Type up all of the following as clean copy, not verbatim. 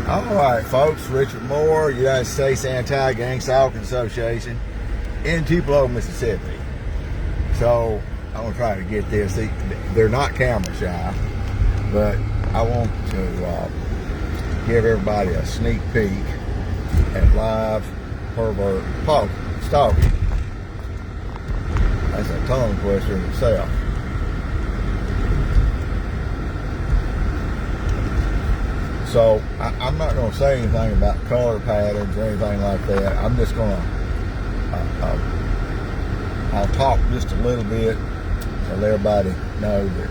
All right, folks. Richard Moore, United States Anti-Gang Stalking Association in Tupelo, Mississippi. So I'm gonna try to get this. They're not camera shy, but I want to give everybody a sneak peek at live pervert stalking. That's a tongue twister in itself. So I'm not going to say anything about color patterns or anything like that. I'm just going to, I'll talk just a little bit to let everybody know that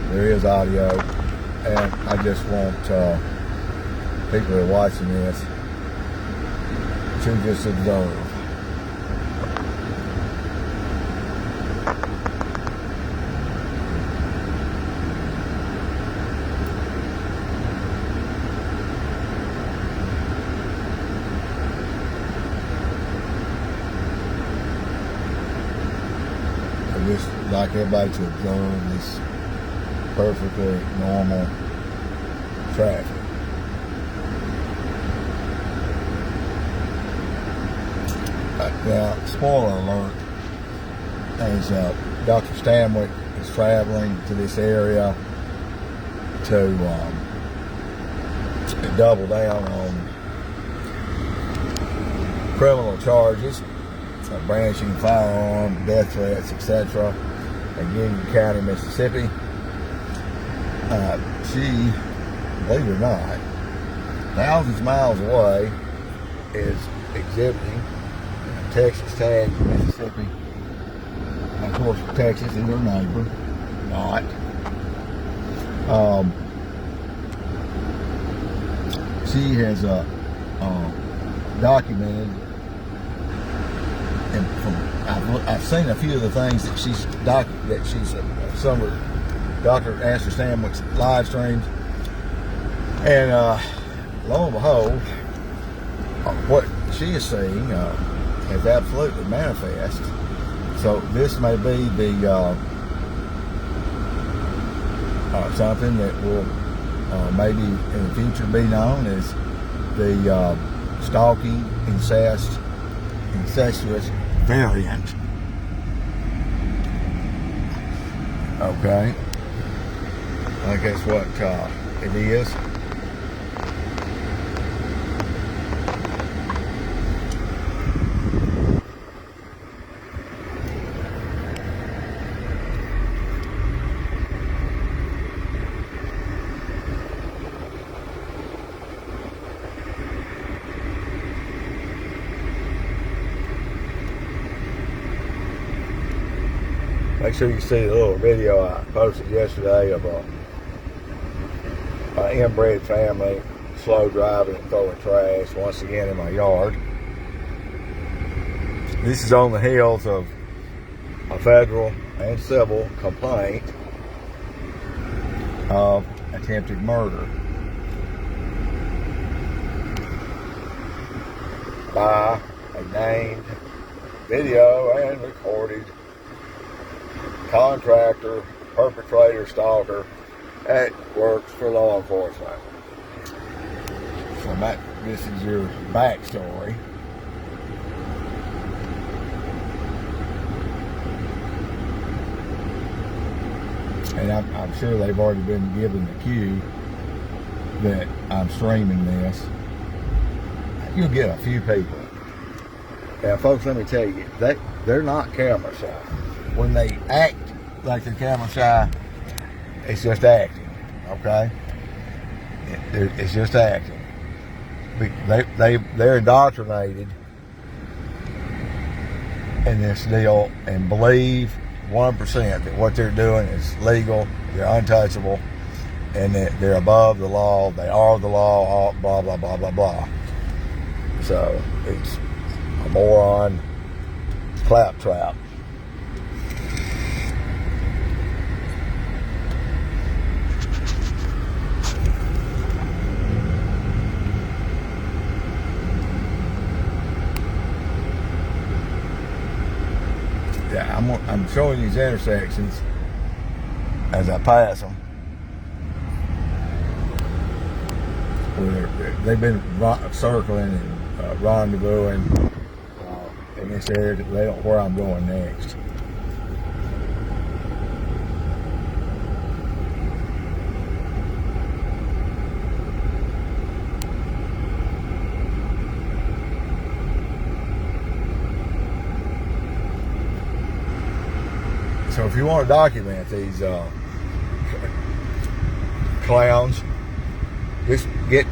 there is audio. And I just want people who are watching this to just observe. Just like everybody to observe this perfectly normal traffic. Now, spoiler alert, as Dr. Stanwyck is traveling to this area to double down on criminal charges, brandishing firearm, death threats, etc. in Union County, Mississippi. She, believe it or not, thousands of miles away, is exhibiting a Texas tag in Mississippi. Of course, Texas is her neighbor, not. She has documented. And I've seen a few of the things that some of Dr. Astor Stanwyck's live streams, and lo and behold, what she is seeing is absolutely manifest. So this may be the something that will maybe in the future be known as the stalking, incestuous variant. Okay, I think that's what it is. Make sure you see the little video I posted yesterday of an inbred family slow driving and throwing trash once again in my yard. This is on the heels of a federal and civil complaint of attempted murder by a named video and recorded contractor, perpetrator, stalker that works for law enforcement. So this is your backstory. And I'm sure they've already been given the cue that I'm streaming this. You'll get a few people. Now, folks, let me tell you, they're not camera shy. When they act like they're camera shy, it's just acting, okay? It's just acting. They're indoctrinated in this deal and believe 1% that what they're doing is legal, they're untouchable, and that they're above the law, they are the law, blah, blah, blah, blah, blah. So it's a moron claptrap. Yeah, I'm showing these intersections as I pass them. where they've been circling and rendezvousing in this area. They don't know where I'm going next. So if you want to document these clowns, just get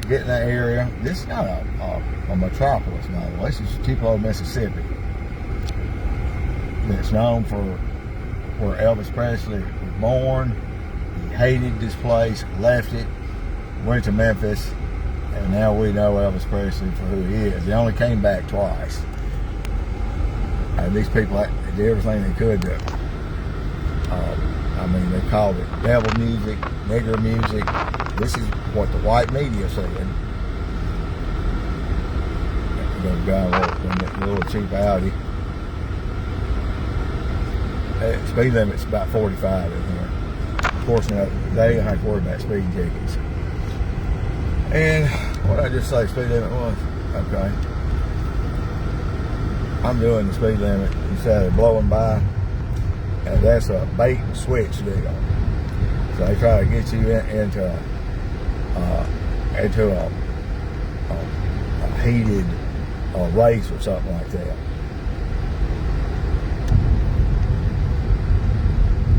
in that area. This is not a metropolis, by the way. This is Tupelo, Mississippi. It's known for where Elvis Presley was born. He hated this place, left it, went to Memphis, and now we know Elvis Presley for who he is. He only came back twice. These people did everything they could to, I mean, they called it devil music, nigger music. This is what the white media said. The guy in that little cheap Audi. Speed limit's about 45 in here. Of course, now today I have to worry about speed tickets. And what did I just say speed limit was? Okay. I'm doing the speed limit instead of blowing by, and that's a bait and switch deal. So they try to get you into a heated race or something like that.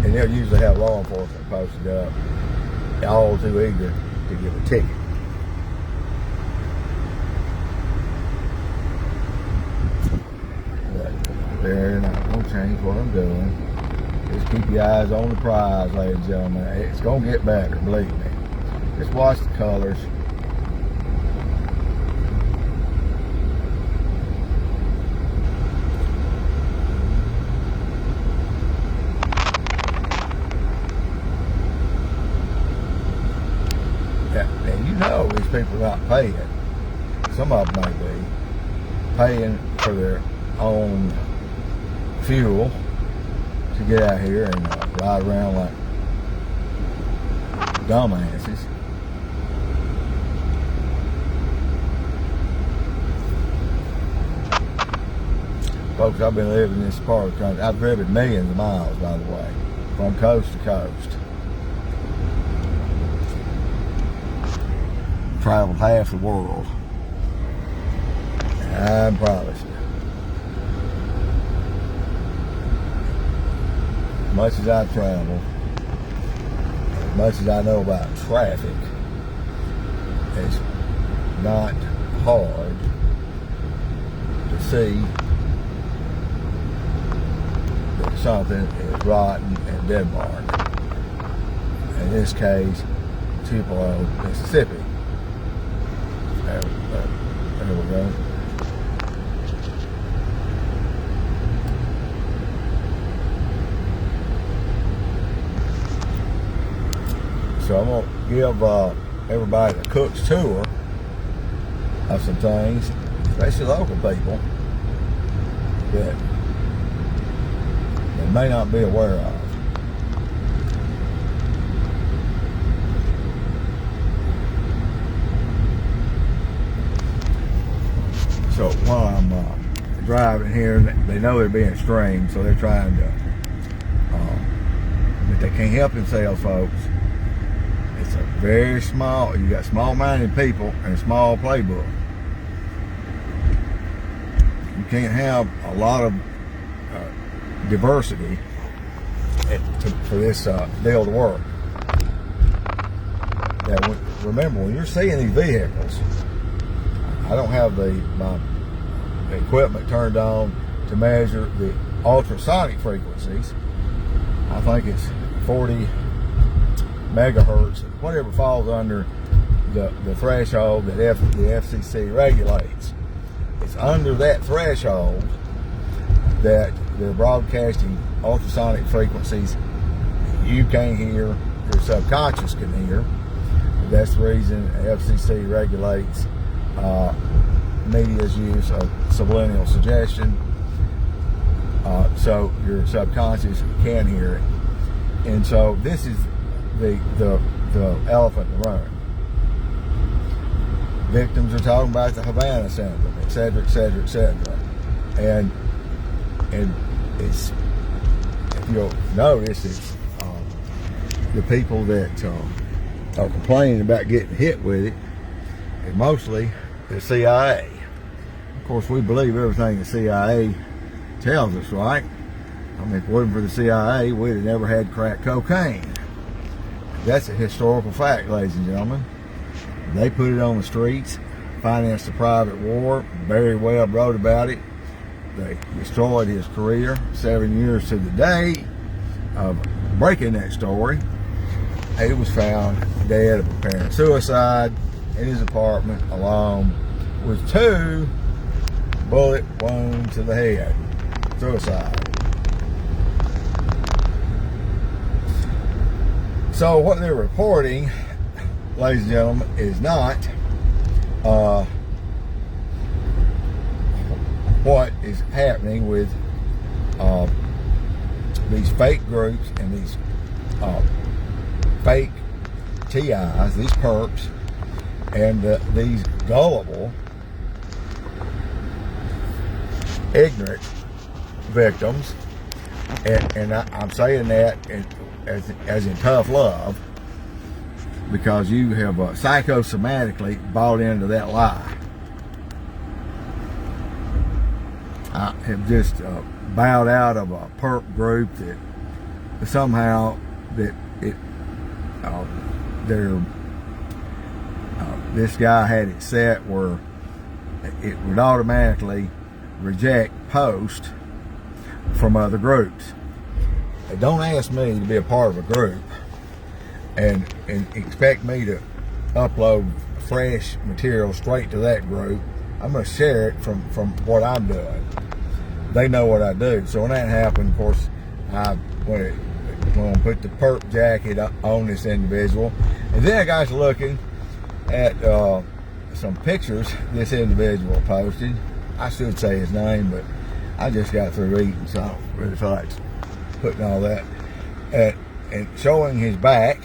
And they'll usually have law enforcement posted up, all too eager to give a ticket. They're not going to change what I'm doing. Just keep your eyes on the prize, ladies and gentlemen. It's going to get better, believe me. Just watch the colors. Yeah, and you know these people are not paying. Some of them may be paying for their own fuel to get out here and ride around like dumbasses. Folks, I've been living in this part of the country. I've driven millions of miles, by the way, from coast to coast. Traveled half the world. I promise you. As much as I travel, as much as I know about traffic, it's not hard to see that something is rotten and dead-barred. In this case, Tupelo, Mississippi. There we go. So I'm going to give everybody a cook's tour of some things, especially local people, that they may not be aware of. So while I'm driving here, they know they're being streamed, so they're trying to, but they can't help themselves, folks. It's a very small, you got small-minded people and a small playbook. You can't have a lot of diversity for this deal to work. Now, remember, when you're seeing these vehicles, I don't have my equipment turned on to measure the ultrasonic frequencies. I think it's 40 megahertz, whatever falls under the threshold that the FCC regulates. It's under that threshold that they're broadcasting ultrasonic frequencies you can't hear, your subconscious can hear. That's the reason the FCC regulates media's use of subliminal suggestion, so your subconscious can hear it. And so this is the elephant in the room. victims are talking about the Havana syndrome, et cetera, et cetera, et cetera. And it's, if you'll notice, it's the people that are complaining about getting hit with it is mostly the CIA. Of course, we believe everything the CIA tells us, right? I mean, if it wasn't for the CIA, we'd have never had crack cocaine. That's a historical fact, ladies and gentlemen. They put it on the streets, financed a private war. Barry Webb wrote about it. They destroyed his career. 7 years to the day of breaking that story, he was found dead of apparent suicide in his apartment alone with 2 bullet wounds to the head. Suicide. So what they're reporting, ladies and gentlemen, is not what is happening with these fake groups and these fake TIs, these perps, and these gullible, ignorant victims. And I'm saying that as in tough love, because you have psychosomatically bought into that lie. I have just bowed out of a perp group that somehow that it this guy had it set where it would automatically reject posts from other groups. Don't ask me to be a part of a group and expect me to upload fresh material straight to that group. I'm going to share it from what I'm doing. They know what I do. So when that happened, of course, I went to put the perp jacket on this individual. And then I got to looking at some pictures this individual posted. I should say his name, but I just got through eating, so I don't really feel like putting all that. And showing his back,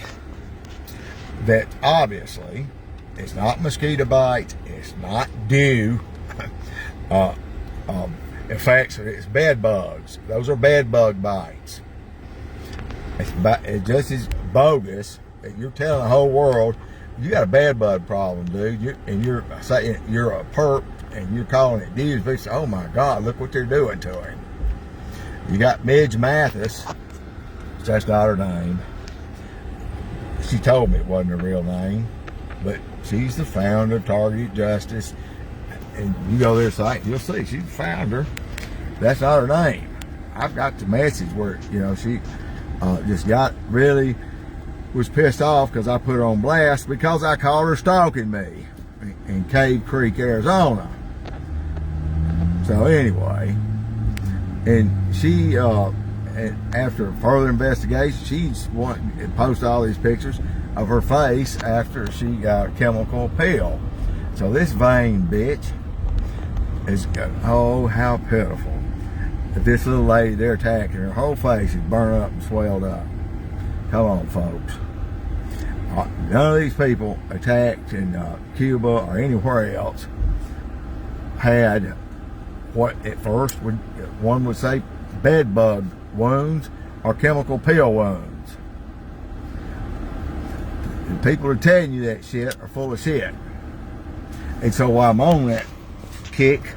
that obviously it's not mosquito bites, it's not dew effects, it's bed bugs. Those are bed bug bites. It's just as bogus that you're telling the whole world you got a bed bug problem, dude. You're saying you're a perp and you're calling it dew. Oh my God, look what they're doing to him. You got Midge Mathis. That's not her name. She told me it wasn't her real name, but she's the founder of Targeted Justice. And you go to their site, you'll see she's the founder. That's not her name. I've got the message where, she just was pissed off because I put her on blast because I called her stalking me in Cave Creek, Arizona. So anyway, and she, after further investigation, she's wanting to post all these pictures of her face after she got a chemical peel. So this vain bitch is, oh, how pitiful. This little lady they're attacking, her whole face is burnt up and swelled up. Come on, folks. None of these people attacked in Cuba or anywhere else had what at first one would say bed bug wounds or chemical peel wounds. The people are telling you that shit are full of shit. And so while I'm on that kick,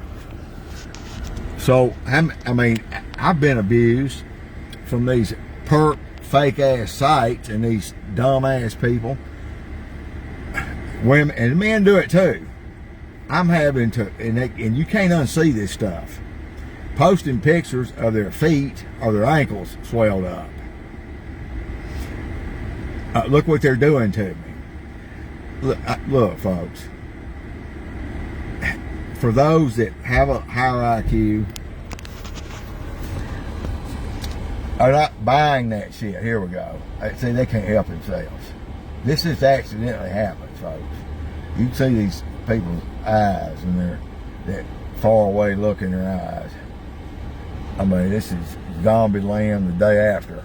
so I mean, I've been abused from these perp fake ass sites and these dumb ass people. Women and men do it too. I'm having to, and you can't unsee this stuff. Posting pictures of their feet or their ankles swelled up. Look what they're doing to me. Look, folks. For those that have a higher IQ, are not buying that shit. Here we go. See, they can't help themselves. This just accidentally happens, folks. You can see these people's eyes and their that far away look in their eyes. I mean, this is zombie land the day after.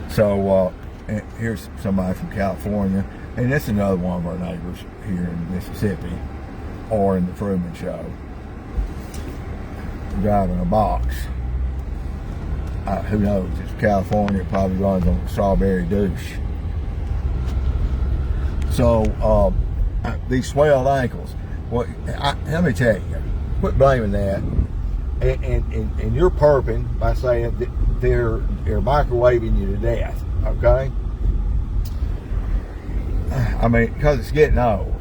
So, here's somebody from California. And that's another one of our neighbors here in Mississippi, or in the Truman Show, driving a box. Who knows? It's California. It probably runs on strawberry douche. So these swelled ankles. Well, let me tell you, quit blaming that. And you're perping by saying that they're microwaving you to death. Okay. I mean, because it's getting old.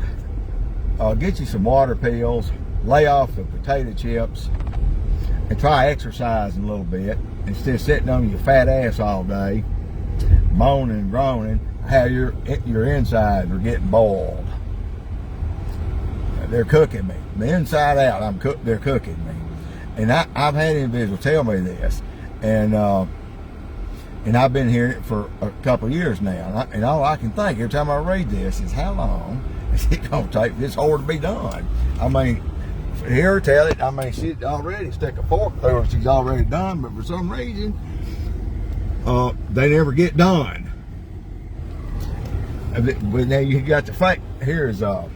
Get you some water pills, lay off the potato chips, and try exercising a little bit instead of sitting on your fat ass all day, moaning and groaning how your insides are getting boiled. They're cooking me. The inside out, they're cooking me. And I've had individuals tell me this, and I've been hearing it for a couple of years now. And all I can think every time I read this is, how long is it going to take for this whore to be done? I mean, hear her tell it. I mean, she'd already stick a fork through her. She's already done, but for some reason, they never get done. But now you got the fact. Here's the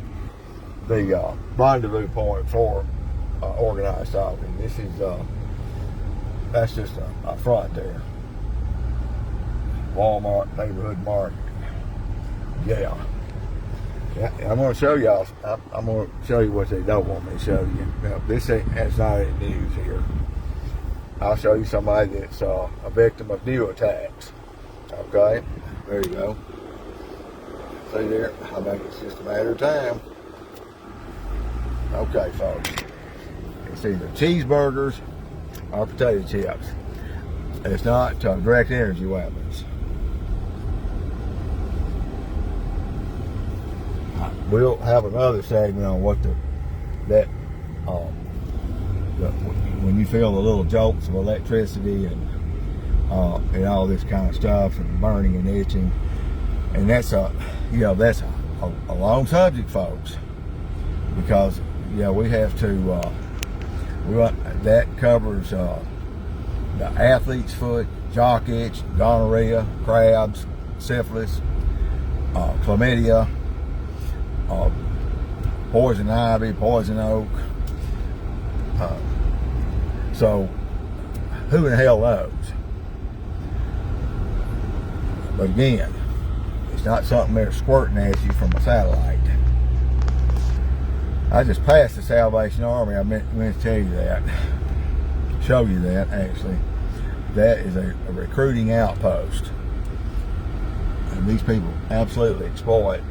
rendezvous point for organized talking. This is that's just a front there. Walmart neighborhood market. Yeah, I'm going to show y'all. I'm going to show you what they don't want me to show you. Now, that's not any news here. I'll show you somebody that's a victim of new attacks. Okay, there you go. See there? I think it's just a matter of time. Okay, folks. It's either cheeseburgers or potato chips. It's not direct energy weapons. We'll have another segment on what when you feel the little jolts of electricity and all this kind of stuff, and burning and itching, and that's a long subject, folks, because we have to that covers the athlete's foot, jock itch, gonorrhea, crabs, syphilis, chlamydia, poison ivy, poison oak. So who in the hell knows? But again, it's not something they're squirting at you from a satellite. I just passed the Salvation Army. I meant to tell you that. Show you that, actually. That is a recruiting outpost. And these people absolutely exploit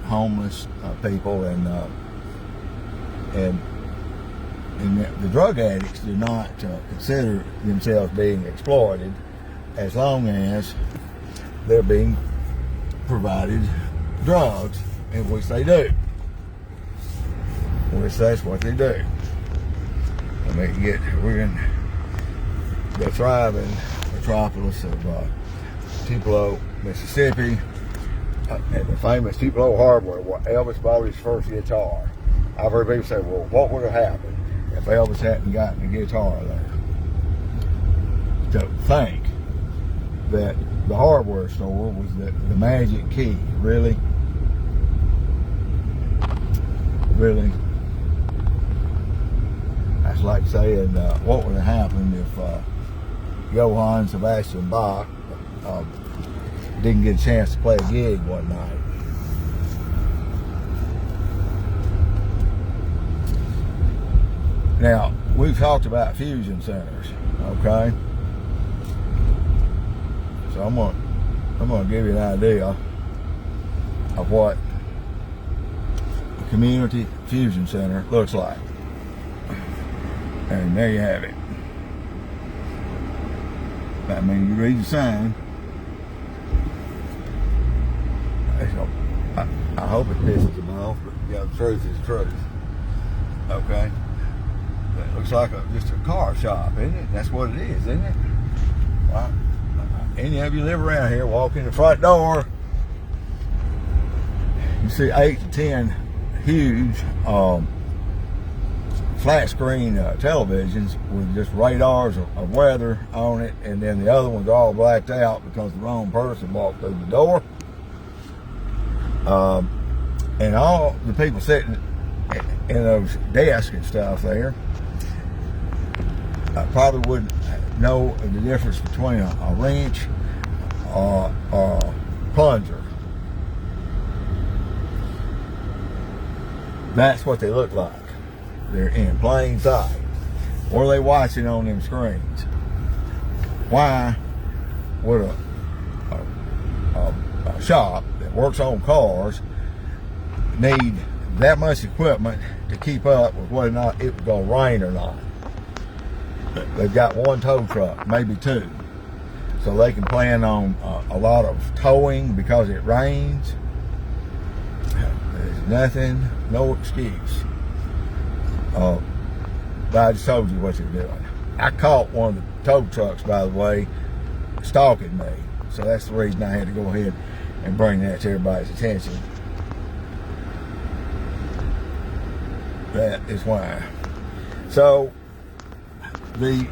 homeless people, and the drug addicts do not consider themselves being exploited as long as they're being provided drugs, in which they do. Which that's what they do. We're in the thriving metropolis of Tupelo, Mississippi, and the famous Tupelo hardware where Elvis bought his first guitar. I've heard people say, well, what would have happened if Elvis hadn't gotten a guitar there? To think that the hardware store was the magic key. Really? That's like saying, what would have happened if Johann Sebastian Bach didn't get a chance to play a gig one night? Now, we've talked about fusion centers, okay? So I'm gonna give you an idea of what a community fusion center looks like. And there you have it. I mean, you read the sign. I hope it pisses them off, but the truth is the truth. Okay? It looks like just a car shop, isn't it? That's what it is, isn't it? Well, any of you live around here, walk in the front door, you see 8 to 10 huge flat screen televisions with just radars of weather on it, and then the other ones are all blacked out because the wrong person walked through the door. And all the people sitting in those desks and stuff there probably wouldn't know the difference between a wrench or a plunger. That's what they look like. They're in plain sight. What are they watching on them screens? Why would a shop that works on cars need that much equipment to keep up with whether or not it was going to rain or not? They've got one tow truck, maybe two. So they can plan on a lot of towing because it rains. There's nothing, no excuse. But I just told you what they're doing. I caught one of the tow trucks, by the way, stalking me. So that's the reason I had to go ahead and bring that to everybody's attention. That is why. So these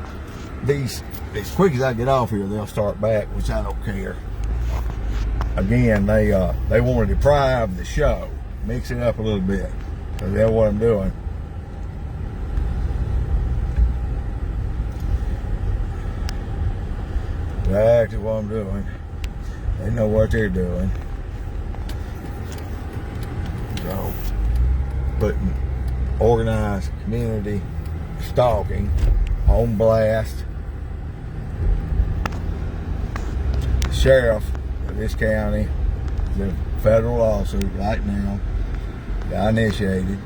as quick as I get off here, they'll start back, which I don't care. Again, they want to deprive the show, mix it up a little bit. So that's what I'm doing. Exactly what I'm doing. They know what they're doing. So, putting organized community stalking on blast. The sheriff of this county, the federal lawsuit right now, got initiated.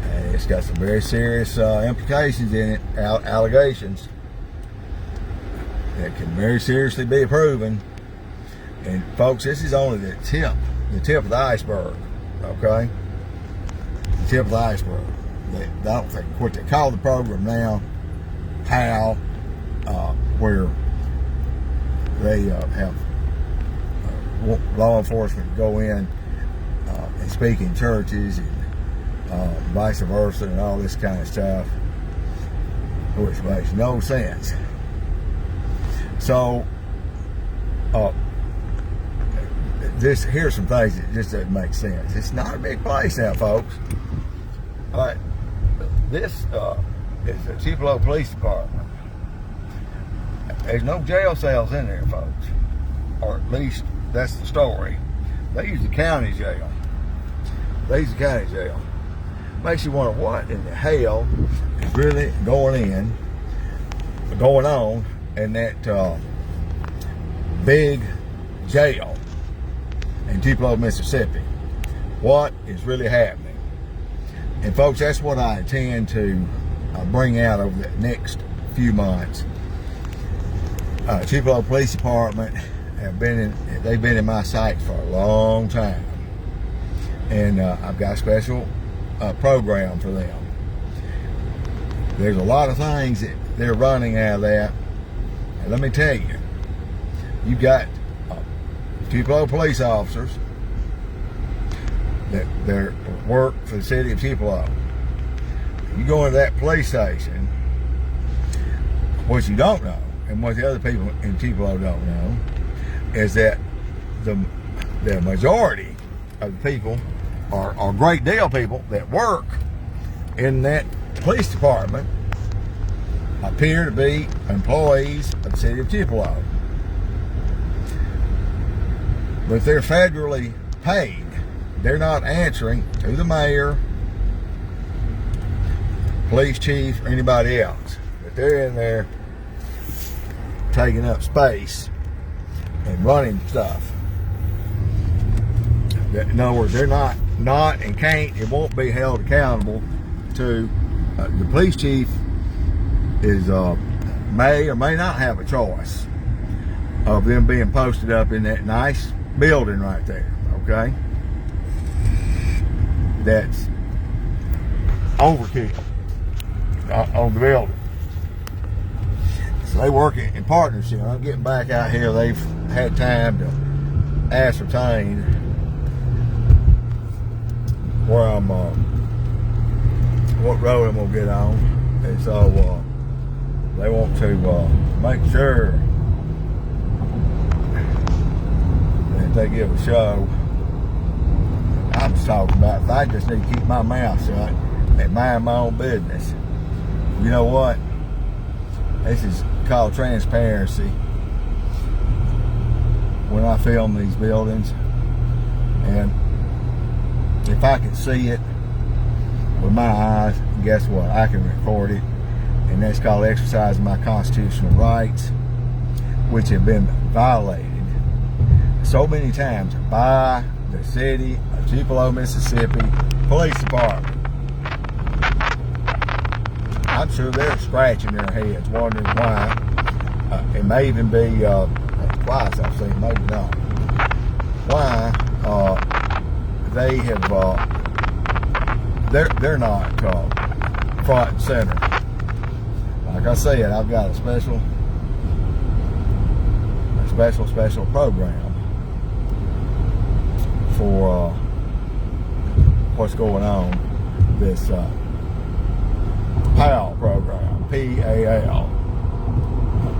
And it's got some very serious implications in it, allegations that can very seriously be proven. And folks, this is only the tip of the iceberg, okay? The tip of the iceberg. I don't think what they call the program now, how, where they have law enforcement go in and speak in churches and vice versa and all this kind of stuff, which makes no sense. So, here's some things that just doesn't make sense. It's not a big place now, folks. All right, this is the Tupelo Police Department. There's no jail cells in there, folks, or at least that's the story. They use the county jail. Makes you wonder what in the hell is really going on in that big jail in Tupelo, Mississippi. What is really happening? And folks, that's what I intend to bring out over the next few months. Tupelo Police Department they've been in my sight for a long time, and I've got a special program for them. There's a lot of things that they're running out of that, and let me tell you, you've got Tupelo police officers that work for the city of Tupelo. You go into that police station, what you don't know, and what the other people in Tupelo don't know, is that the majority of the people, or a great deal of people that work in that police department, appear to be employees of the city of Tupelo. But they're federally paid. They're not answering to the mayor, police chief, or anybody else. But they're in there taking up space and running stuff. In other words, they're not and can't and won't be held accountable to the police chief may or may not have a choice of them being posted up in that nice building right there, okay? That's overkill on the building. So they work in partnership. I'm getting back out here. They've had time to ascertain where I'm, what road I'm gonna get on, and so they want to make sure that they give a show. I'm just talking about, I just need to keep my mouth shut and mind my own business. You know what? This is called transparency. When I film these buildings, and if I can see it with my eyes, guess what? I can record it, and that's called exercising my constitutional rights, which have been violated so many times by the city of Tupelo, Mississippi Police Department. I'm sure they're scratching their heads, wondering why. It may even be twice I've seen, maybe not. Why they have they're not front and center. Like I said, I've got a special program for what's going on. This PAL program, PAL.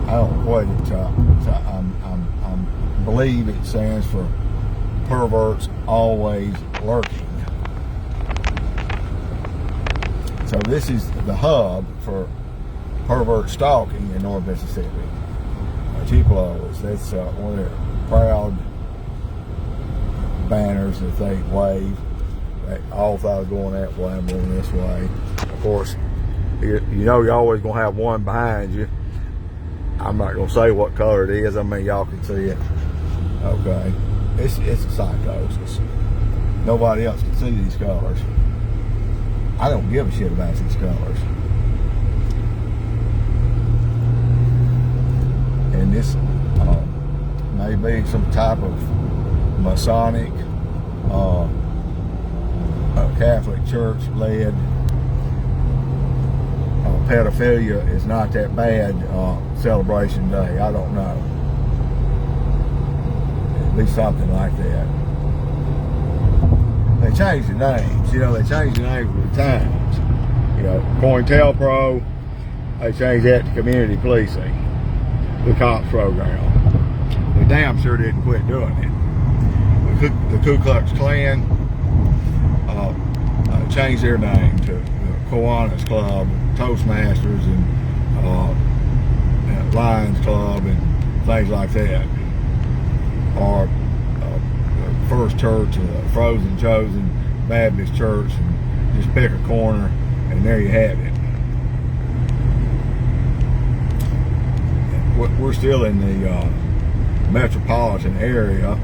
I don't know what it. I believe it stands for perverts always lurking. So this is the hub for pervert stalking in North Mississippi. Tupelo, that's one of their proud banners that they wave. They all thought of going that way, I'm going this way. Of course, you know you're always going to have one behind you. I'm not going to say what color it is. I mean, y'all can see it. Okay. It's a psychosis. Nobody else can see these colors. I don't give a shit about these colors. And this may be some type of Masonic, Catholic Church led. Pedophilia is not that bad celebration day. I don't know. It'd be something like that. They changed the names. You know, they changed the names with the times. You know, COINTELPRO, they changed that to community policing, the cops program. They damn sure didn't quit doing it. The Ku Klux Klan changed their name to Kiwanis Club, Toastmasters, and Lions Club, and things like that. Or First Church, Frozen Chosen Baptist Church, and just pick a corner, and there you have it. We're still in the metropolitan area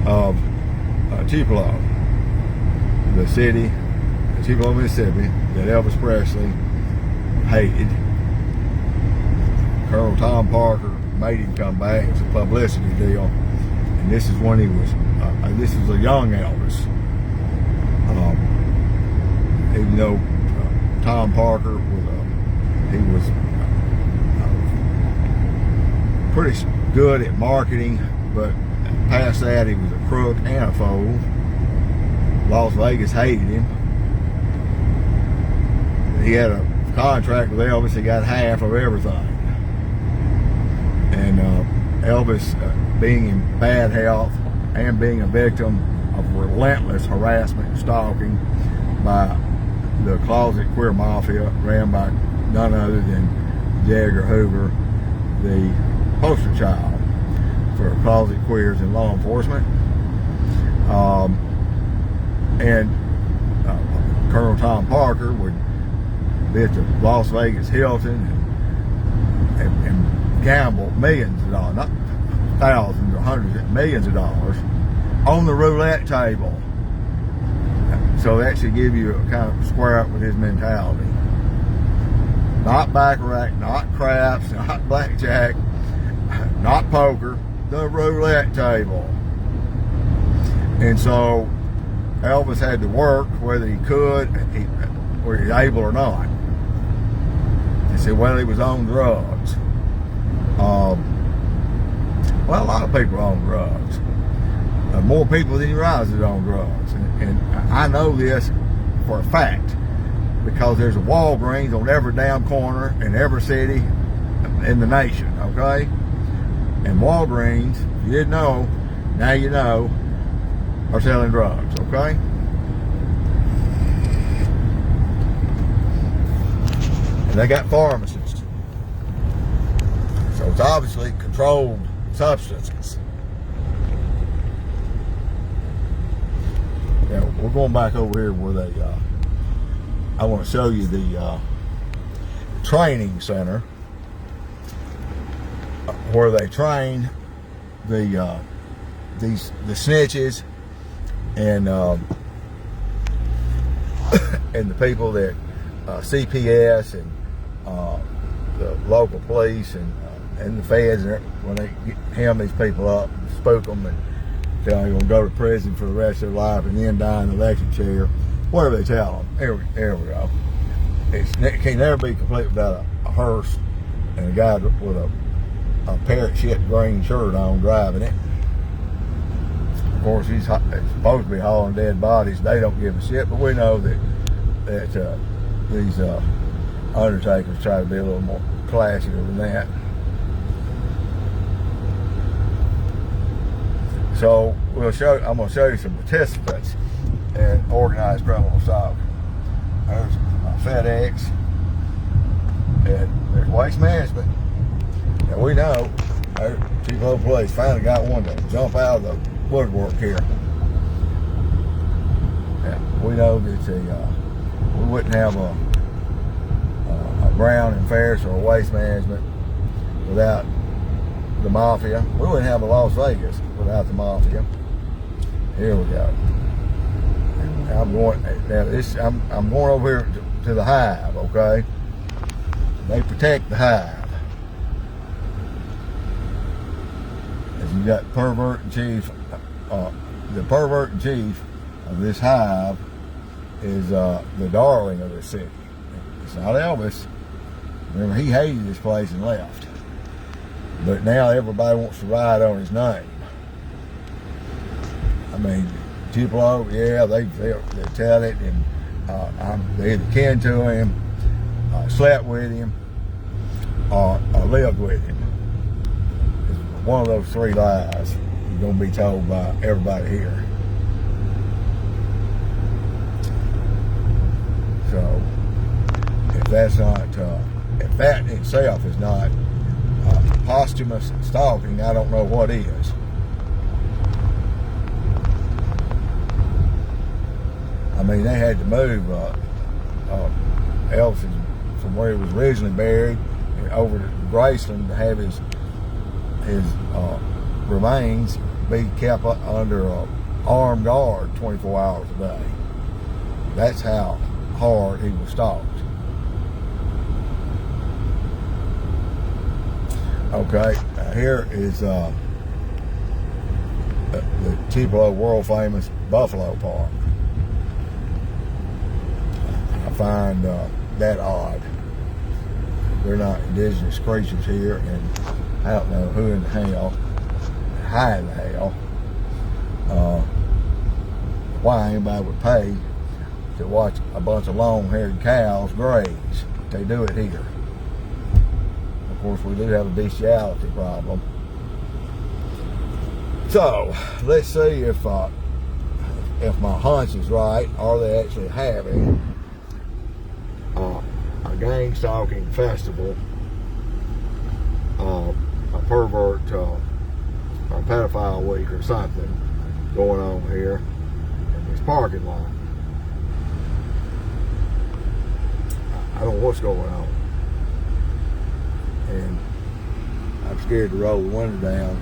of Tupelo, the city of Tupelo, Mississippi, that Elvis Presley hated. Colonel Tom Parker made him come back. It's a publicity deal, and this is when he was. This is a young Elvis. Even though Tom Parker was pretty good at marketing, but past that he was a crook and a fool. Las Vegas hated him. He had a contract with Elvis. He got half of everything. And Elvis, being in bad health and being a victim of relentless harassment and stalking by the closet queer mafia ran by none other than J. Edgar Hoover, the poster child for closet queers in law enforcement. And Colonel Tom Parker would be at the Las Vegas Hilton and gamble millions of dollars, not thousands or hundreds of millions of dollars, on the roulette table. So that should give you a kind of square up with his mentality. Not baccarat, not craps, not blackjack, not poker, the roulette table. And so Elvis had to work whether he could, whether he was able or not. They said, well, he was on drugs. Well, a lot of people are on drugs. More people than you realize are on drugs. And I know this for a fact because there's a Walgreens on every damn corner in every city in the nation, okay? And Walgreens, if you didn't know, now you know, are selling drugs, okay? And they got pharmacists. So it's obviously controlled substances. Now, we're going back over here where they, I want to show you the training center where they train the snitches and and the people that CPS and the local police and the feds, and when they hem these people up, and spook them, and tell them they're going to go to prison for the rest of their life and then die in the electric chair, whatever they tell them. There we go. It can never be complete without a hearse and a guy with a parrot shit green shirt on driving it. Of course, he's supposed to be hauling dead bodies. They don't give a shit, but we know that these undertakers try to be a little more classier than that. So I'm going to show you some participants in organized criminal assault. There's FedEx, and there's Waste Management. Now we know Tupelo Police finally got one to jump out of the woodwork here. Yeah, we know that we wouldn't have a Brown and Ferris or a Waste Management without the mafia. We wouldn't have a Las Vegas without the mafia. Here we go. I'm going over here to the hive, okay? They protect the hive. As you got pervert and chief. The pervert and chief of this hive is the darling of the city. It's not Elvis. Remember, he hated this place and left. But now everybody wants to ride on his name. I mean, Tupelo, yeah, they tell it, and they either kin to him, slept with him, or lived with him. It's one of those three lies you're going to be told by everybody here. So, if that in itself is not posthumous stalking, I don't know what is. I mean, they had to move Elvis from where he was originally buried over to Graceland to have his remains be kept under armed guard 24 hours a day. That's how hard he was stalked. Okay, here is the Tupelo world famous buffalo park. I find that odd. They're not indigenous creatures here, and I don't know who in the hell, how in the hell, why anybody would pay to watch a bunch of long-haired cows graze. They do it here. Of course, we do have a bestiality problem. So, let's see if my hunch is right. Are they actually having a gang stalking festival, a pervert or pedophile week or something going on here in this parking lot? I don't know what's going on. And I'm scared to roll the window down.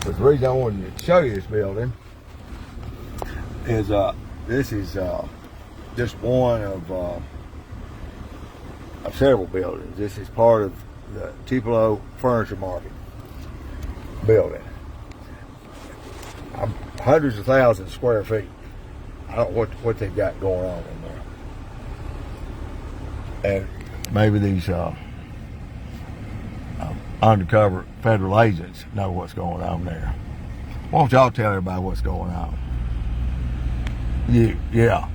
But the reason I wanted to show you this building is this is just one of several buildings. This is part of the Tupelo Furniture Market building. Hundreds of thousands of square feet. I don't know what they've got going on in there. And maybe these undercover federal agents know what's going on there. Why don't y'all tell everybody what's going on? Yeah,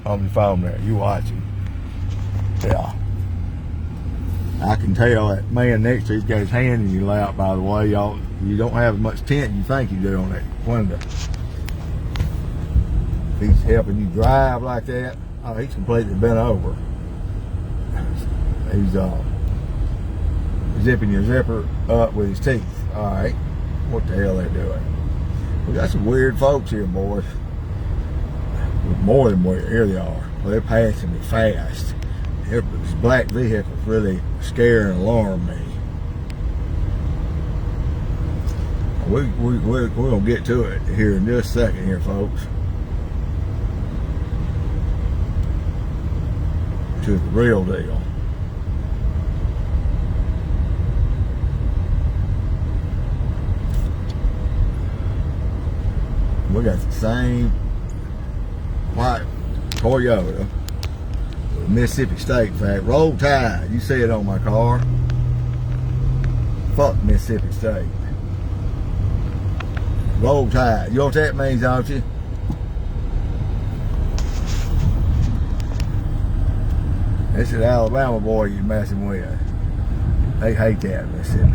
on the phone there. You watching? Yeah. I can tell that man next to you's got his hand in your lap, by the way. Y'all, you don't have as much tent you think you do on that window. He's helping you drive like that. Oh, he's completely bent over. He's zipping your zipper up with his teeth. All right, what the hell they doing? We got some weird folks here, boys. More than weird. Here they are. Well, they're passing me fast. This black vehicle really scare and alarm me. We're gonna get to it here in just a second here, folks. To the real deal. We got the same white Toyota, Mississippi State flag. Roll Tide. You see it on my car. Fuck Mississippi State. Roll Tide. You know what that means, don't you? This is Alabama boy you're messing with. They hate that Mississippi.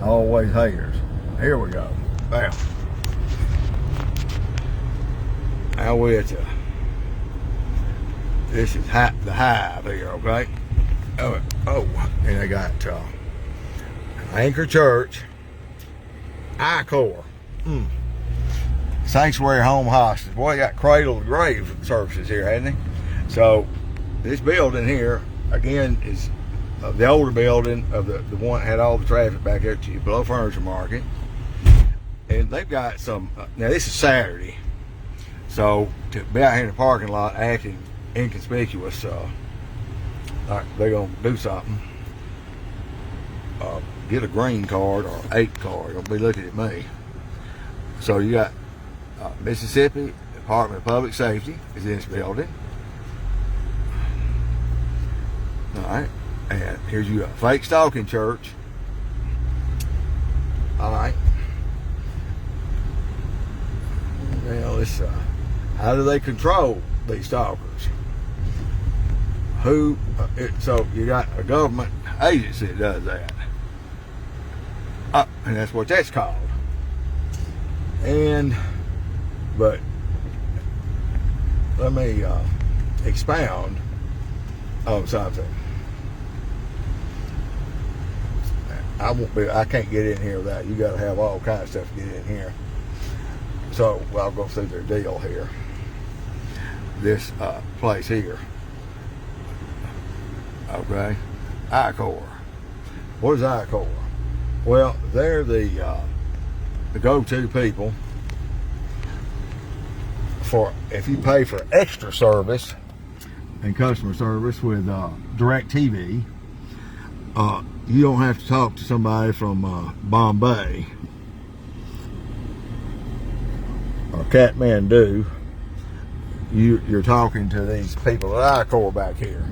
Always haters. Here we go. Bam. Now with you. This is the hive here, okay? Oh, and they got Anchor Church, I-Core, Sanctuary Home Hospice. Boy, they got cradle to grave services here, hasn't they? So this building here, again, is the older building of the one that had all the traffic back there to Tupelo Furniture Market. And they've got some, now this is Saturday, so to be out here in the parking lot acting inconspicuous, like they're gonna do something, get a green card or 8 card, don't be looking at me. So you got Mississippi Department of Public Safety is in this building. All right, and here's you got Fake Stalking Church. All right. Now this, how do they control these stalkers? Who? So you got a government agency that does that, and that's what that's called. But let me expound on something. I can't get in here without you. Got to have all kinds of stuff to get in here. So I'll go through their deal here. This place here. Okay, I-Core. What is I-Core? Well, they're the go-to people for if you pay for extra service and customer service with DirecTV. You don't have to talk to somebody from Bombay or Kathmandu. You're talking to these people at I-Core back here,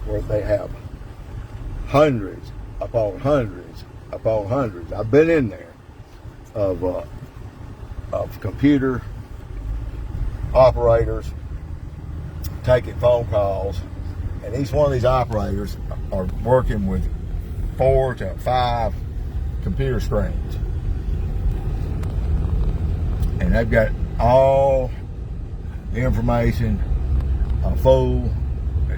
where they have hundreds upon hundreds upon hundreds. I've been in there of computer operators taking phone calls, and each one of these operators are working with 4 to 5 computer screens, and they've got all the information a fool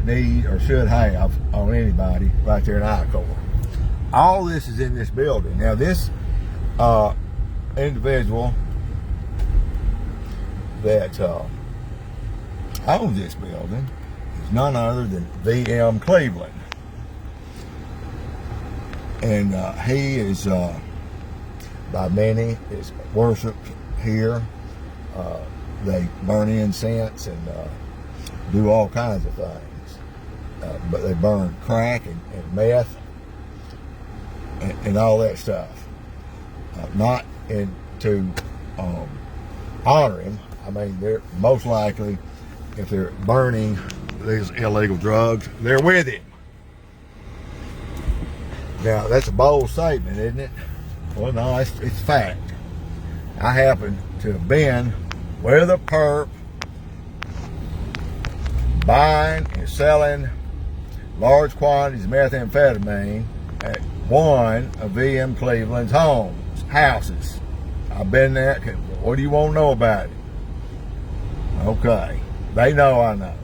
need or should have on anybody right there in I-Core. All this is in this building. Now this individual that owns this building is none other than VM Cleveland, and he is by many is worshipped here. They burn incense and do all kinds of things, but they burn crack and meth and all that stuff, not to honor him. I mean, they're most likely, if they're burning these illegal drugs, they're with him. Now, that's a bold statement, isn't it? Well, no, it's fact. I happen to have been with a perp buying and selling large quantities of methamphetamine at one of VM Cleveland's houses. I've been there. What do you want to know about it? Okay. They know I know.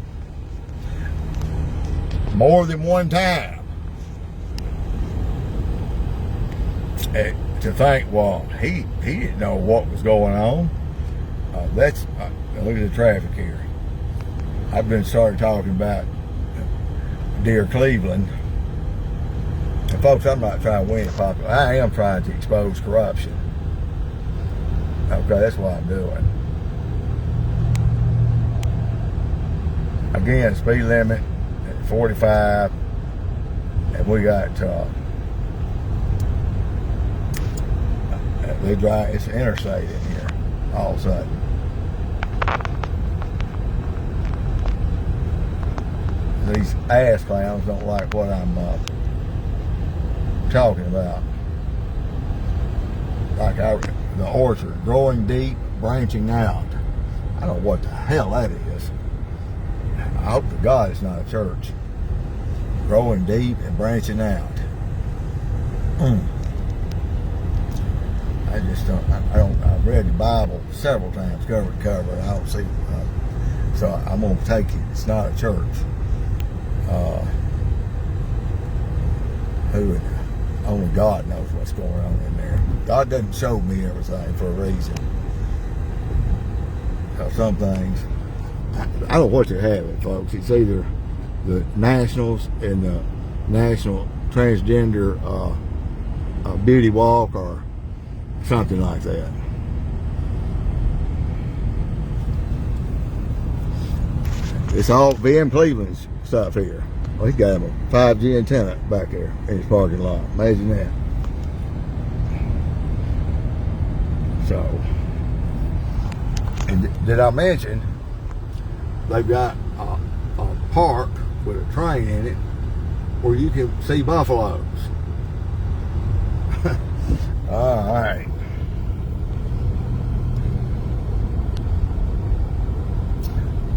More than one time. To think, well, he didn't know what was going on. Look at the traffic here. I've been started talking about Dear Cleveland. And folks, I'm not trying to win popular. I am trying to expose corruption. Okay, that's what I'm doing. Again, speed limit at 45, and we got they drive. It's an interstate in here. All of a sudden, these ass clowns don't like what I'm talking about. Like the orchard, growing deep, branching out. I don't know what the hell that is. I hope to God it's not a church. Growing deep and branching out. I just don't. I've read the Bible several times, cover to cover, and I don't see. So I'm gonna take it. It's not a church. Only God knows what's going on in there. God doesn't show me everything for a reason. Some things, I don't know what you're having, folks. It's either the Nationals and the National Transgender Beauty Walk or something like that. It's all VM Cleveland's stuff here. Well, he got him a 5G antenna back there in his parking lot. Imagine that. So, and did I mention they've got a park with a train in it where you can see buffaloes. All right.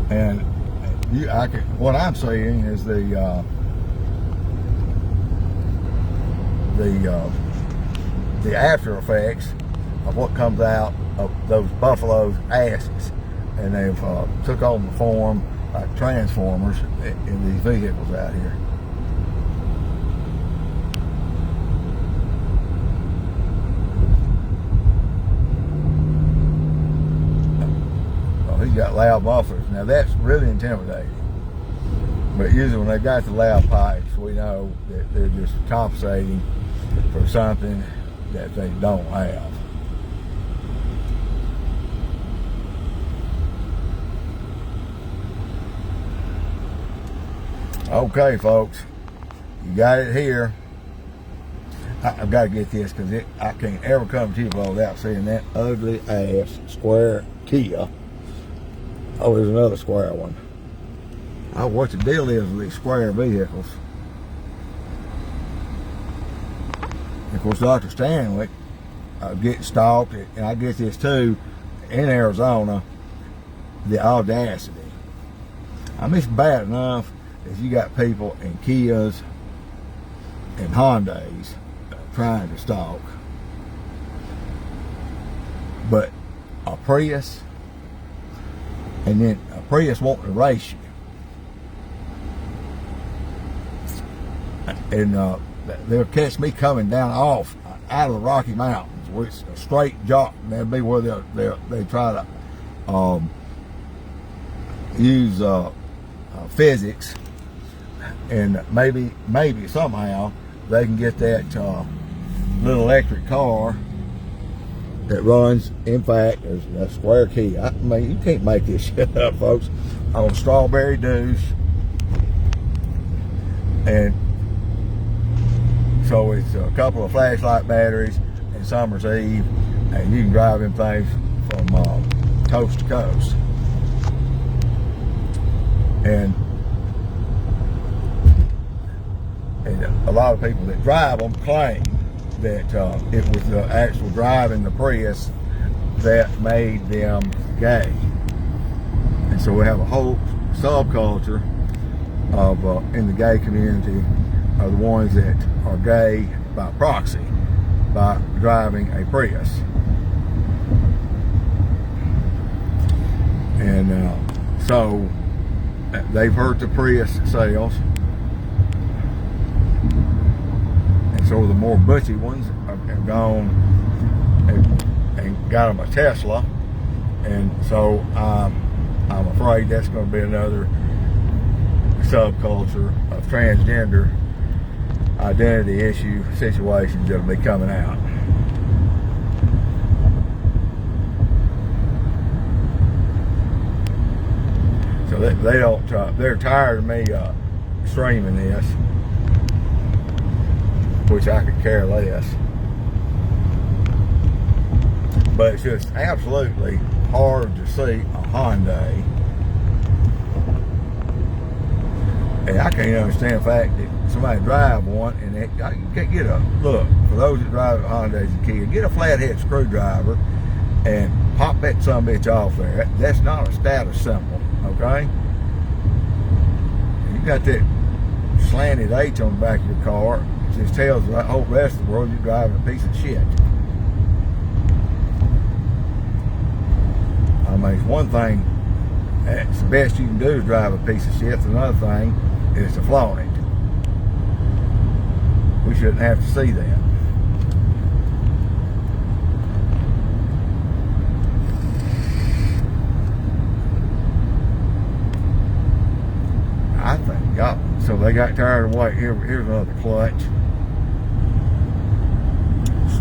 And what I'm seeing is the after effects of what comes out of those buffaloes' asses, and they've took on the form like transformers in these vehicles out here. He's got loud mufflers. Now that's really intimidating. But usually when they've got the loud pipes, we know that they're just compensating for something that they don't have. Okay, folks, you got it here. I've got to get this because I can't ever come to Tupelo without seeing that ugly ass square Kia. Oh, there's another square one. Oh, what the deal is with these square vehicles. Of course, Dr. Stanley gets stalked, and I get this too, in Arizona, the audacity. I mean, it's bad enough that you got people in Kias and Hondas trying to stalk. But a Prius, and then a Prius wanting to race you. And they'll catch me coming down off out of the Rocky Mountains, where it's a straight jog, and that'll be where they try to use physics, and maybe somehow they can get that little electric car that runs, in fact, there's a square key. I mean, you can't make this shit up, folks. On Strawberry Douche. And so it's a couple of flashlight batteries and Summer's Eve, and you can drive them things from coast to coast. And a lot of people that drive them claim that it was the actual driving the Prius that made them gay. And so we have a whole subculture of in the gay community are the ones that are gay by proxy, by driving a Prius. And so they've hurt the Prius sales. And so the more butchy ones have gone and got them a Tesla. And so I'm afraid that's going to be another subculture of transgender identity issue situations that'll be coming out. So they don't, they're tired of me streaming this, which I could care less. But it's just absolutely hard to see a Hyundai. And I can't understand the fact that somebody drive one and you can't get a, look, for those that drive a Hyundai as a kid, get a flathead screwdriver and pop that sumbitch off there. That's not a status symbol, okay? You got that slanted H on the back of your car. It just tells the whole rest of the world you're driving a piece of shit. I mean, it's one thing, it's the best you can do is drive a piece of shit. It's another thing is to flaunt it. We shouldn't have to see that. I think, yeah. So they got tired of waiting. Here's another clutch.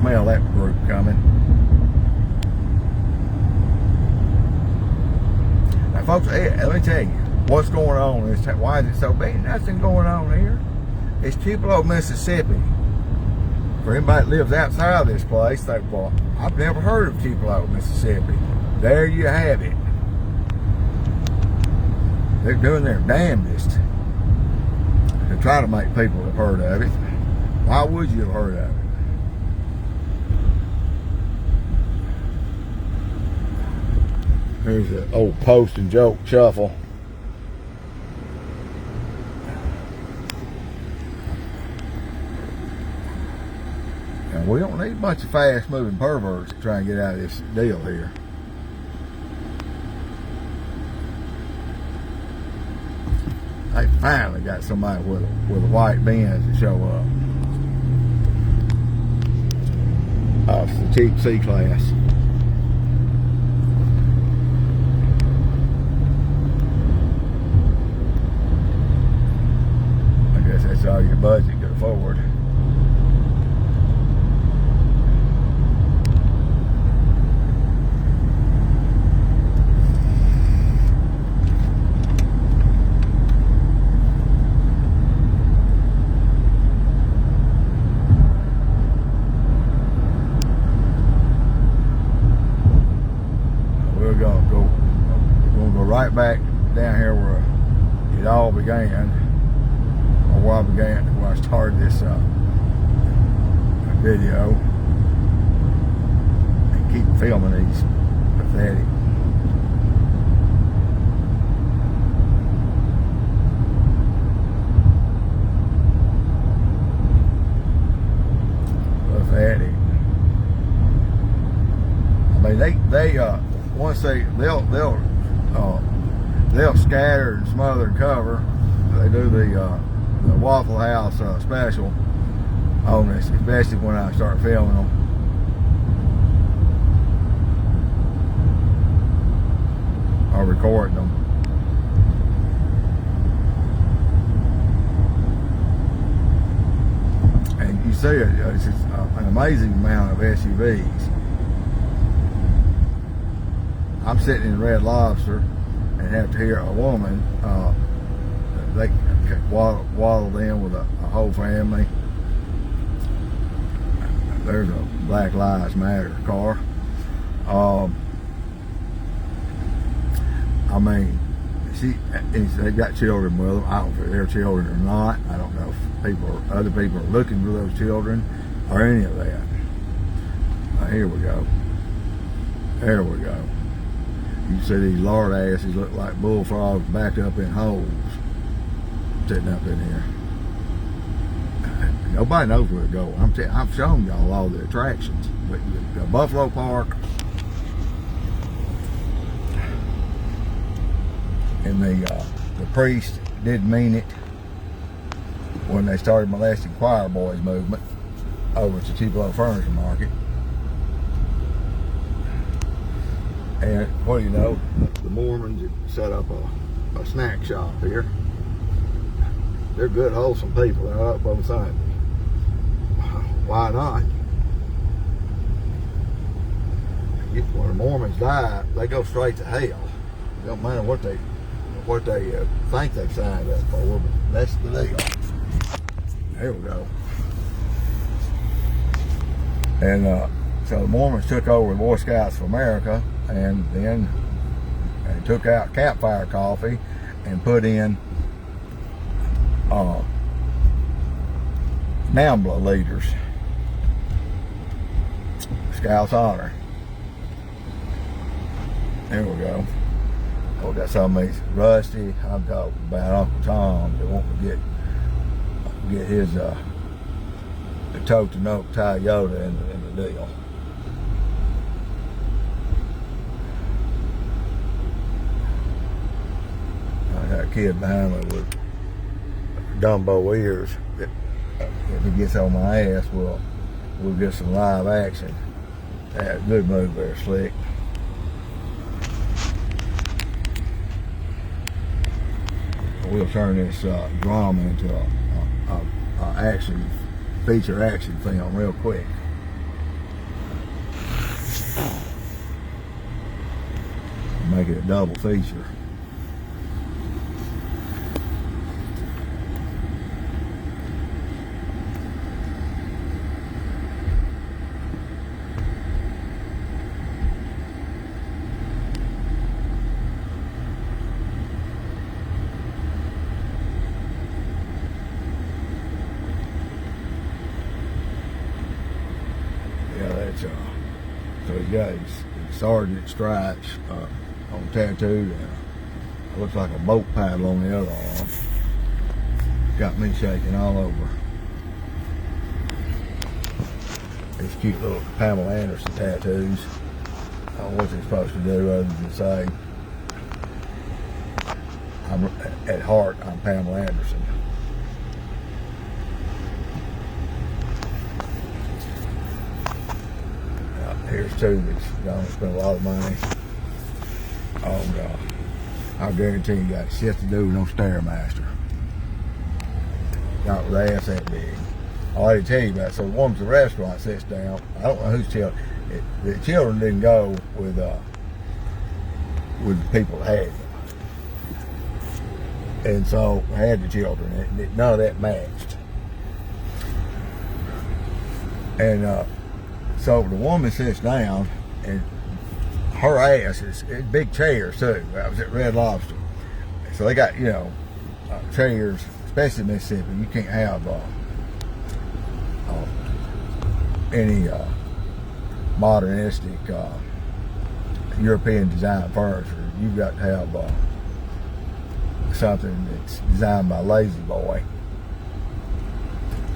Smell that group coming. Now, folks, let me tell you what's going on. Why is it so bad? Nothing going on here. It's Tupelo, Mississippi. For anybody that lives outside of this place, they think, well, I've never heard of Tupelo, Mississippi. There you have it. They're doing their damnedest to try to make people have heard of it. Why would you have heard of it? Here's an old post and joke shuffle. And we don't need a bunch of fast moving perverts to try and get out of this deal here. They finally got somebody with a white Benz to show up. It's the cheap C-Class. I guess that's all your budget could afford. We're gonna go right back down here where it all began, or where I started this video, and keep filming these pathetic. I mean, they once they'll scatter and smother and cover. They do the Waffle House special on this, especially when I start filming them. Or recording them. And you see it's just an amazing amount of SUVs. I'm sitting in Red Lobster and have to hear a woman, they waddled in with a whole family. There's a Black Lives Matter car. I mean, they've got children with them. I don't know if they're children or not. I don't know if other people are looking for those children or any of that. Here we go. There we go. You see these lard asses look like bullfrogs backed up in holes. sitting up in here. Nobody knows where to go. I've shown y'all all the attractions. But the Buffalo Park and the priest did mean it when they started molesting choir boys movement over to Tupelo Furniture Market. And what do you know, the Mormons had set up a snack shop here. They're good, wholesome people. They're up on Sunday. Why not? When the Mormons die, they go straight to hell. It don't matter what they think they signed up for, but that's the deal. Here we go. And so the Mormons took over the Boy Scouts of America, and then they took out campfire coffee and put in NAMBLA leaders. Scouts honor. There we go. Oh, got some of these Rusty. I'm talking about Uncle Tom. They want to get his the Totonoke Toyota in the deal. I got a kid behind me with Dumbo ears. If he gets on my ass, we'll get some live action. Good move there, Slick. We'll turn this drama into a feature action film real quick. Make it a double feature. So he's got his sergeant stripes on tattooed, and it looks like a boat paddle on the other arm. Got me shaking all over. These cute little Pamela Anderson tattoos. I don't know what they're supposed to do other than say, at heart, I'm Pamela Anderson. Here's two that's gonna spend a lot of money. Oh God. I guarantee you got shit to do with no Stairmaster. Not with the ass that big. I already tell you about it. So the woman at the restaurant sits down. I don't know whose children. The children didn't go with the people that had them. And so I had the children. And none of that matched. And so the woman sits down, and her ass is big chairs too. I was at Red Lobster, so they got chairs, especially in Mississippi. You can't have any modernistic European design furniture. You've got to have something that's designed by Lazy Boy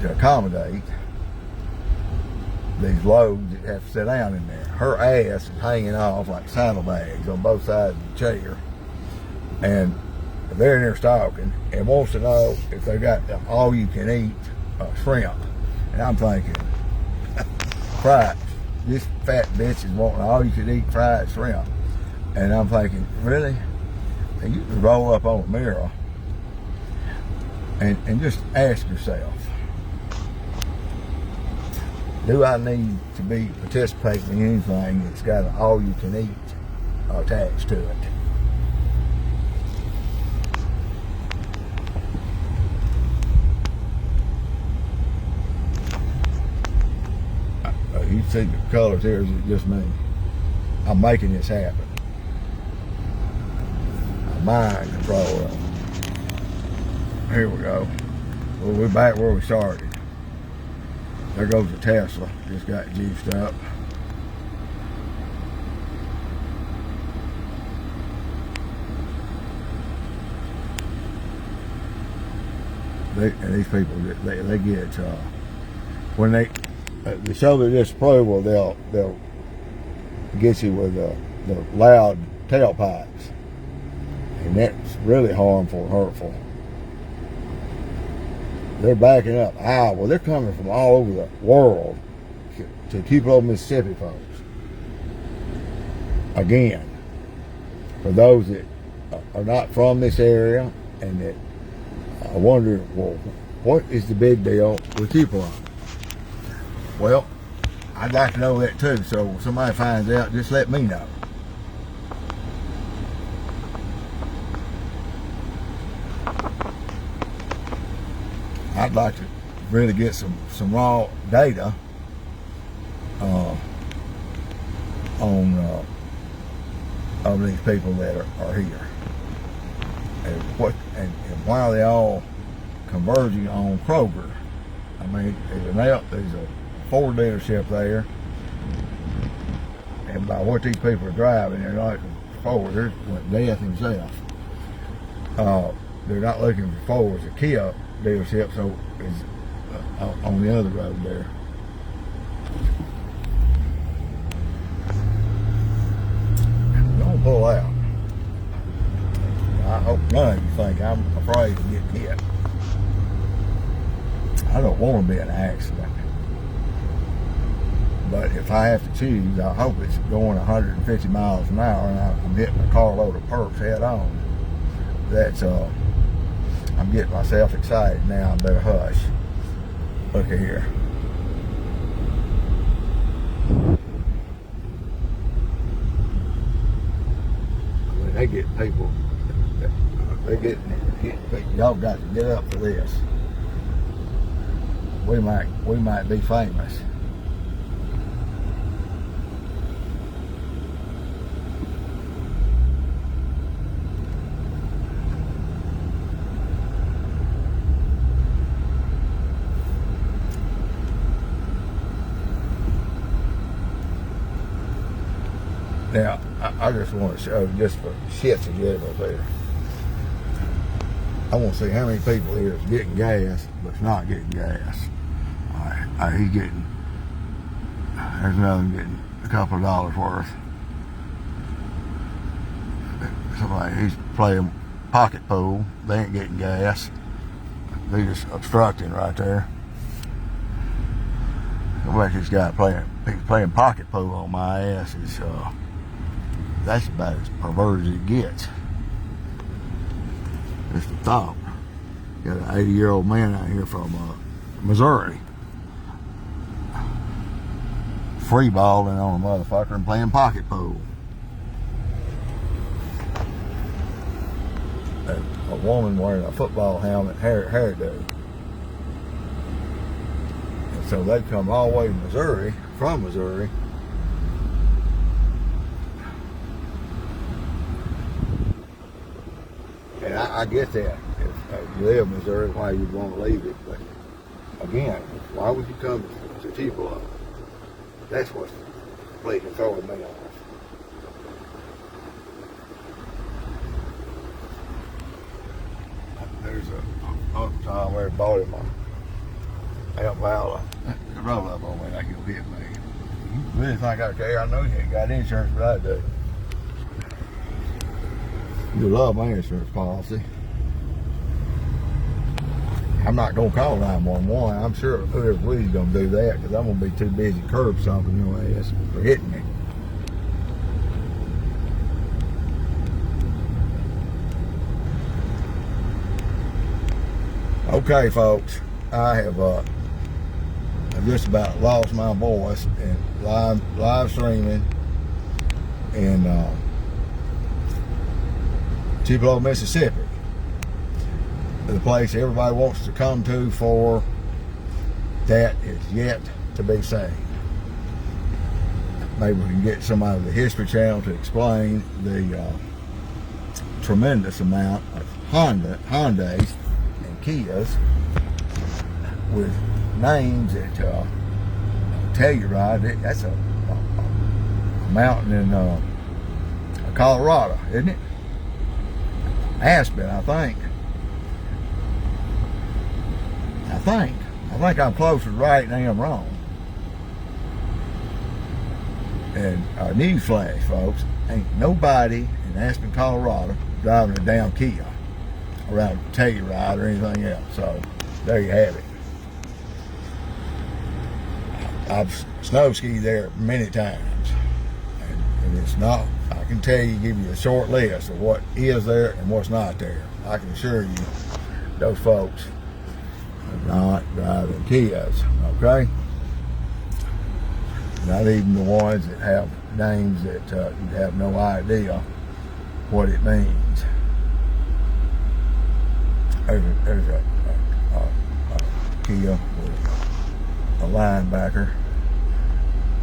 to accommodate these loads that have to sit down in there. Her ass is hanging off like saddlebags on both sides of the chair. And they're in there stalking and wants to know if they got all you can eat shrimp. And I'm thinking, fried, this fat bitch is wanting all you can eat fried shrimp. And I'm thinking, really? And you can roll up on a mirror and just ask yourself, do I need to be participating in anything that's got an all-you-can-eat attached to it? You see the colors here, is it just me? I'm making this happen. Mind control. Here we go. Well, we're back where we started. There goes the Tesla, just got juiced up. and these people, they get when they show their disapproval, they'll get you with the loud tailpipes, and that's really harmful and hurtful. They're backing up. Well, they're coming from all over the world to Tupelo, Mississippi, folks. Again, for those that are not from this area and that I wonder, well, what is the big deal with Tupelo? Well, I'd like to know that too, so if somebody finds out, just let me know. I'd like to really get some raw data on these people that are here, and why are they all converging on Kroger? I mean, there's a Ford dealership there, and by what these people are driving, they're not looking for Ford. There's Death himself. They're not looking for Ford. It's a Kia dealership, so it's on the other road there. Don't pull out. I hope none of you think I'm afraid to get hit. I don't want to be in an accident. But if I have to choose, I hope it's going 150 miles an hour and I'm hitting a carload of perps head on. That's I'm getting myself excited now. I better hush. Look at here. I mean, they get people. Y'all got to get up for this. We might be famous. Now, I just want to show, just for shits and giggles up there, I want to see how many people here is getting gas but's not getting gas. He's getting, there's another one getting a couple of dollars worth. He's playing pocket pool. They ain't getting gas. They're just obstructing right there. Like this guy playing pocket pool on my ass is that's about as perverted as it gets. It's the top. Got an 80-year-old man out here from Missouri, free balling on a motherfucker and playing pocket pool. A woman wearing a football helmet hairdo. And so they come all the way to Missouri, from Missouri. And I get that. If you live in Missouri, why you'd want to leave it. But again, why would you come to Tupelo? That's what's completely throwing me off. There's a time where I bought him a Elk Valley. Roll up on me like you'll hit me. You really think I care? I know you ain't got insurance, but I do. You love my insurance policy. I'm not going to call 911. I'm sure whoever we's going to do that because I'm going to be too busy curb stomping your ass for hitting me. Okay, folks, I have I've just about lost my voice and live streaming in Tupelo, Mississippi, the place everybody wants to come to for that is yet to be seen. Maybe we can get somebody with the History Channel to explain the tremendous amount of Hyundais and Kias with names that tell you right. That's a mountain in Colorado, isn't it? Aspen, I think. think I'm closer to right than I am wrong. And newsflash, folks, ain't nobody in Aspen, Colorado driving a damn Kia around Telluride or anything else. So there you have it. I've snow skied there many times, and it's not. I can tell you, give you a short list of what is there and what's not there. I can assure you, those folks are not driving Kias, okay? Not even the ones that have names that you have no idea what it means. There's a Kia with a linebacker,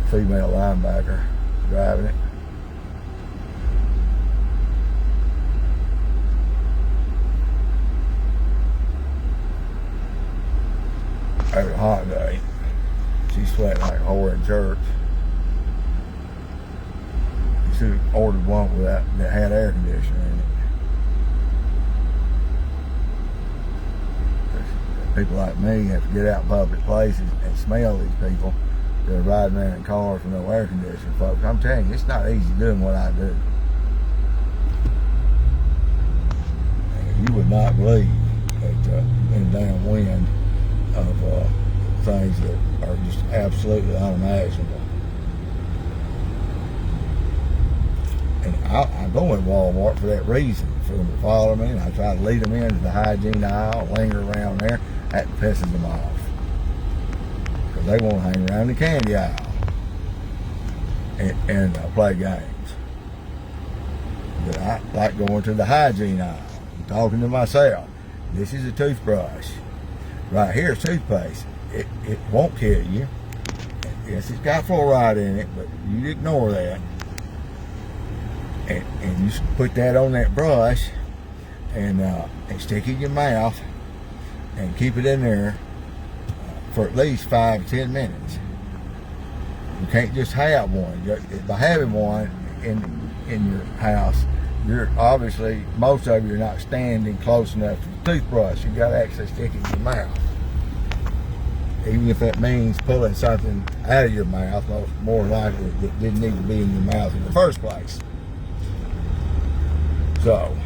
female linebacker, driving it. There's a hot day. She's sweating like a whore in church. You should have ordered one with that had air conditioner in it. People like me have to get out in public places and smell these people that are riding around in cars with no air conditioner, folks. I'm telling you, it's not easy doing what I do. And you would not believe that in the damn wind of things that are just absolutely unimaginable. And I go in Walmart for that reason, for them to follow me, and I try to lead them into the hygiene aisle, linger around there. That pisses them off, because they want to hang around the candy aisle and play games. But I like going to the hygiene aisle and talking to myself. This is a toothbrush. Right here is toothpaste. It won't kill you. Yes, it's got fluoride in it, but you ignore that. And you put that on that brush and stick it in your mouth and keep it in there for at least 5 to 10 minutes. You can't just have one. By having one in your house, you're obviously, most of you are not standing close enough to the toothbrush. You got to actually stick it in your mouth. Even if that means pulling something out of your mouth, more likely that didn't need to be in your mouth in the first place. So,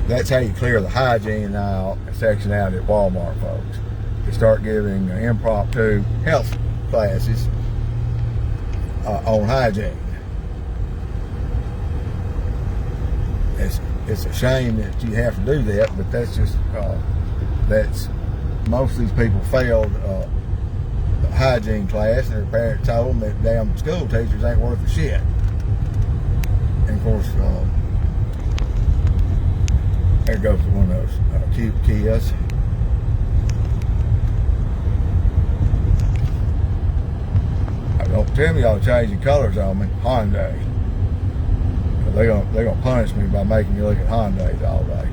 that's how you clear the hygiene aisle section out at Walmart, folks. You start giving impromptu health classes on hygiene. It's a shame that you have to do that, but that's just that's most of these people failed the hygiene class, and their parents told them that damn school teachers ain't worth a shit. And of course, there goes one of those cute Kias. Don't tell me y'all changing colors on me, Hyundai. They're gonna punish me by making me look at Hyundais all day.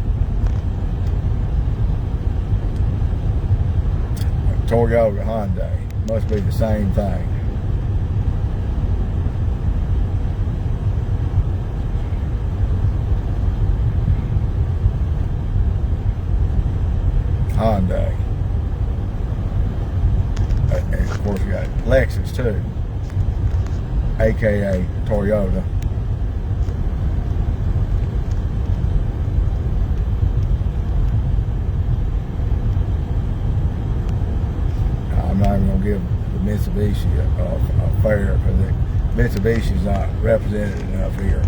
Toyota, Hyundai, must be the same thing. Hyundai. And of course you got Lexus too, aka Toyota. I'm not even gonna give the Mitsubishi a fair, because Mitsubishi's not represented enough here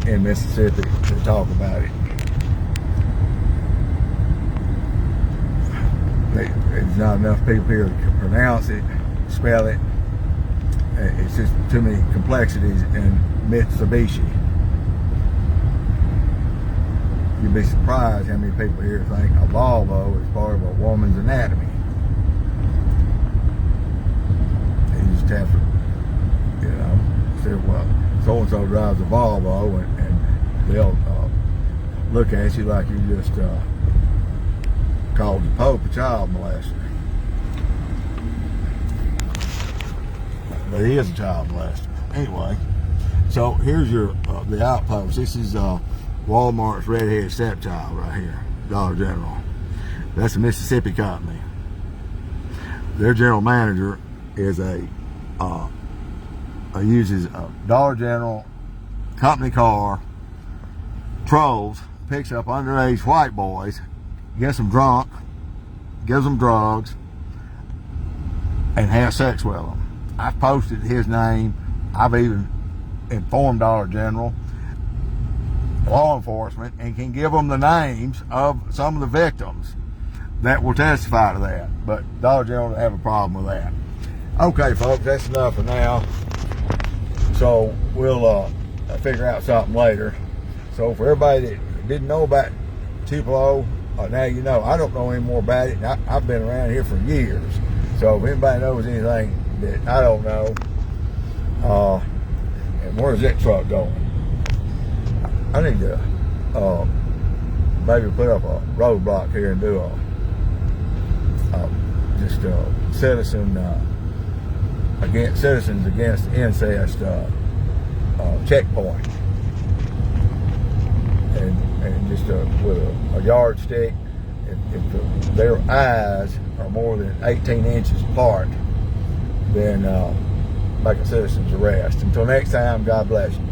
in Mississippi to talk about it. There's not enough people here to pronounce it, spell it. It's just too many complexities in Mitsubishi. You'd be surprised how many people here think a Volvo is part of a woman's anatomy. You just have to, say, well, so-and-so drives a Volvo, and they'll look at you like you just called the Pope a child molester. But he is a child molester. Anyway, so here's your the outpost. This is Walmart's redheaded stepchild right here, Dollar General. That's a Mississippi company. Their general manager is uses a Dollar General company car, trolls, picks up underage white boys, gets them drunk, gives them drugs, and has sex with them. I've posted his name. I've even informed Dollar General, law enforcement, and can give them the names of some of the victims that will testify to that. But Dollar General doesn't have a problem with that. Okay, folks, that's enough for now. So we'll figure out something later. So for everybody that didn't know about Tupelo, now you know. I don't know any more about it. I've been around here for years. So if anybody knows anything that I don't know, and where's that truck going? I need to maybe put up a roadblock here and do just a citizens against incest checkpoint, and just with a yardstick. If their eyes are more than 18 inches apart, then make a citizen's arrest. Until next time, God bless you.